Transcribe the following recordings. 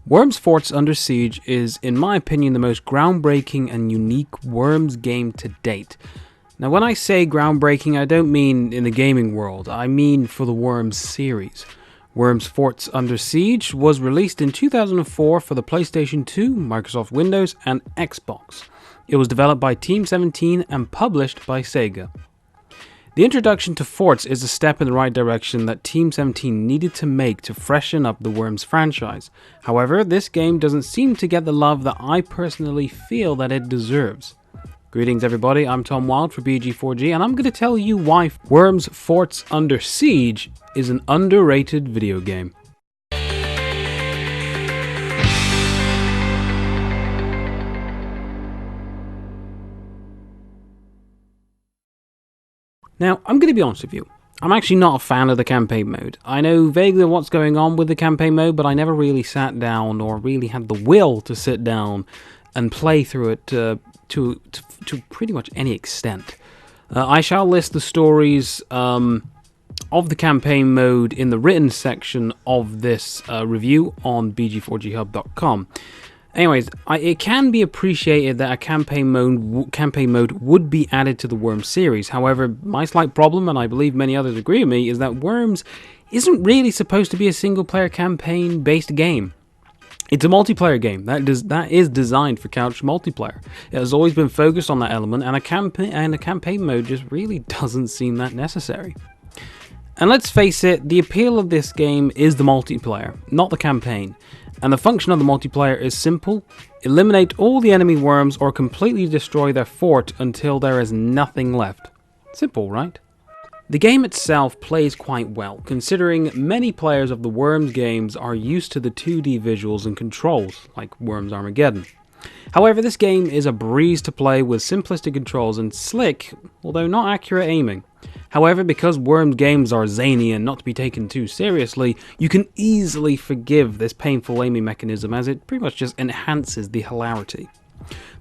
Worms Forts Under Siege is, in my opinion, the most groundbreaking and unique Worms game to date. Now, when I say groundbreaking, I don't mean in the gaming world, I mean for the Worms series. Worms Forts Under Siege was released in 2004 for the PlayStation 2, Microsoft Windows, and Xbox. It was developed by Team 17 and published by Sega. The introduction to Forts is a step in the right direction that Team 17 needed to make to freshen up the Worms franchise. However, this game doesn't seem to get the love that I personally feel that it deserves. Greetings everybody, I'm T.Wilde for BG4G, and I'm going to tell you why Worms Forts Under Siege is an underrated video game. Now, I'm going to be honest with you, I'm actually not a fan of the campaign mode. I know vaguely what's going on with the campaign mode, but I never really sat down or really had the will to sit down and play through it to pretty much any extent. I shall list the stories of the campaign mode in the written section of this review on BG4GHub.com. Anyways, it can be appreciated that a campaign mode would be added to the Worms series. However, my slight problem, and I believe many others agree with me, is that Worms isn't really supposed to be a single-player campaign-based game. It's a multiplayer game that is designed for couch multiplayer. It has always been focused on that element, and a campaign mode just really doesn't seem that necessary. And let's face it, the appeal of this game is the multiplayer, not the campaign. And the function of the multiplayer is simple: eliminate all the enemy worms or completely destroy their fort until there is nothing left. Simple, right? The game itself plays quite well, considering many players of the Worms games are used to the 2D visuals and controls, like Worms Armageddon. However, this game is a breeze to play with simplistic controls and slick, although not accurate aiming. However, because Worms games are zany and not to be taken too seriously, you can easily forgive this painful aiming mechanism, as it pretty much just enhances the hilarity.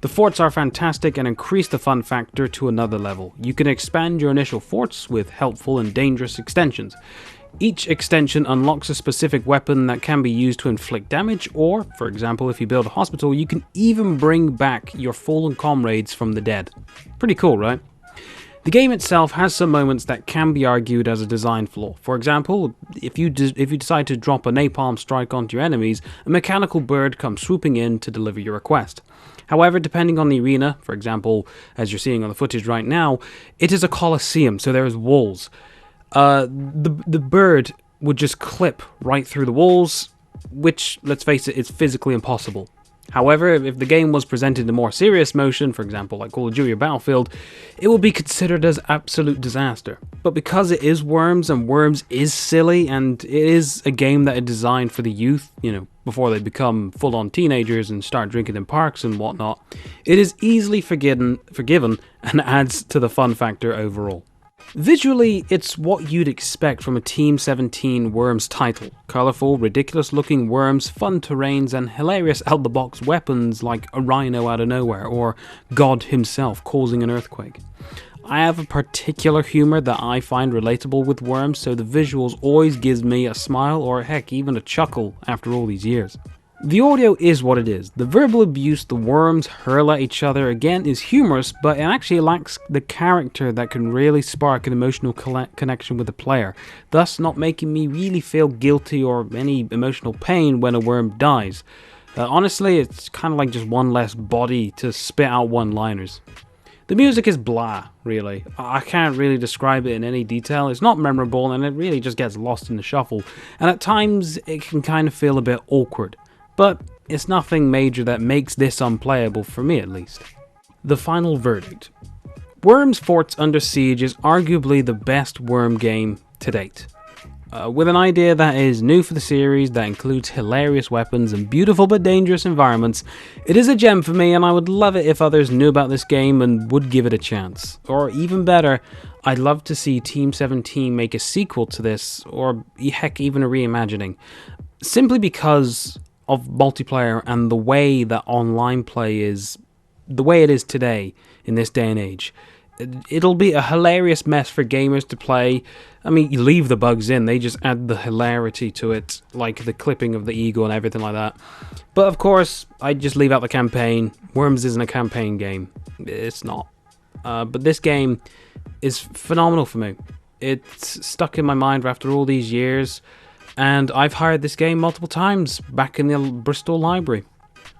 The forts are fantastic and increase the fun factor to another level. You can expand your initial forts with helpful and dangerous extensions. Each extension unlocks a specific weapon that can be used to inflict damage, or, for example, if you build a hospital, you can even bring back your fallen comrades from the dead. Pretty cool, right? The game itself has some moments that can be argued as a design flaw. For example, if you decide to drop a napalm strike onto your enemies, a mechanical bird comes swooping in to deliver your request. However, depending on the arena, for example, as you're seeing on the footage right now, it is a coliseum, so there's walls. The bird would just clip right through the walls, which, let's face it, is physically impossible. However, if the game was presented in more serious motion, for example like Call of Duty or Battlefield, it would be considered as absolute disaster. But because it is Worms, and Worms is silly, and it is a game that is designed for the youth, before they become full-on teenagers and start drinking in parks and whatnot, it is easily forgiven and adds to the fun factor overall. Visually, it's what you'd expect from a Team 17 Worms title. Colourful, ridiculous-looking worms, fun terrains, and hilarious out-the-box weapons like a rhino out of nowhere, or God himself causing an earthquake. I have a particular humour that I find relatable with Worms, so the visuals always gives me a smile, or heck, even a chuckle after all these years. The audio is what it is. The verbal abuse the worms hurl at each other again is humorous, but it actually lacks the character that can really spark an emotional connection with the player, thus not making me really feel guilty or any emotional pain when a worm dies. Honestly, it's kind of like just one less body to spit out one-liners. The music is blah, really. I can't really describe it in any detail. It's not memorable, and it really just gets lost in the shuffle, and at times it can kind of feel a bit awkward. But it's nothing major that makes this unplayable, for me at least. The final verdict. Worms Forts Under Siege is arguably the best Worm game to date. With an idea that is new for the series, that includes hilarious weapons and beautiful but dangerous environments, it is a gem for me, and I would love it if others knew about this game and would give it a chance. Or even better, I'd love to see Team 17 make a sequel to this, or heck, even a reimagining. Simply because of multiplayer and the way that online play is, the way it is today in this day and age. It'll be a hilarious mess for gamers to play. I mean, you leave the bugs in, they just add the hilarity to it, like the clipping of the eagle and everything like that. But of course, I just leave out the campaign. Worms isn't a campaign game. It's not. But this game is phenomenal for me. It's stuck in my mind after all these years, and I've hired this game multiple times back in the Bristol library.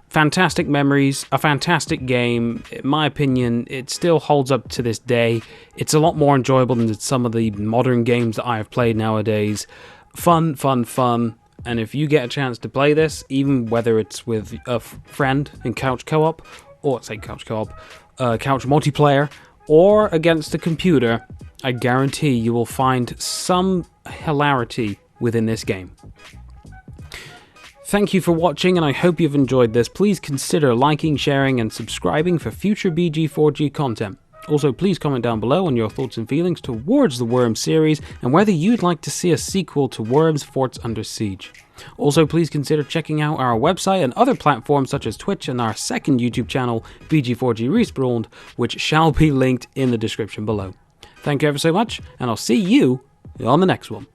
Fantastic memories, a fantastic game. In my opinion, it still holds up to this day. It's a lot more enjoyable than some of the modern games that I have played nowadays. Fun, fun, fun. And if you get a chance to play this, even whether it's with a friend in couch co-op, or say couch co-op, couch multiplayer, or against a computer, I guarantee you will find some hilarity within this game. Thank you for watching, and I hope you've enjoyed this. Please consider liking, sharing, and subscribing for future BG4G content. Also, please comment down below on your thoughts and feelings towards the Worms series, and whether you'd like to see a sequel to Worms Forts Under Siege. Also, please consider checking out our website and other platforms such as Twitch and our second YouTube channel, BG4G Respawned, which shall be linked in the description below. Thank you ever so much, and I'll see you on the next one.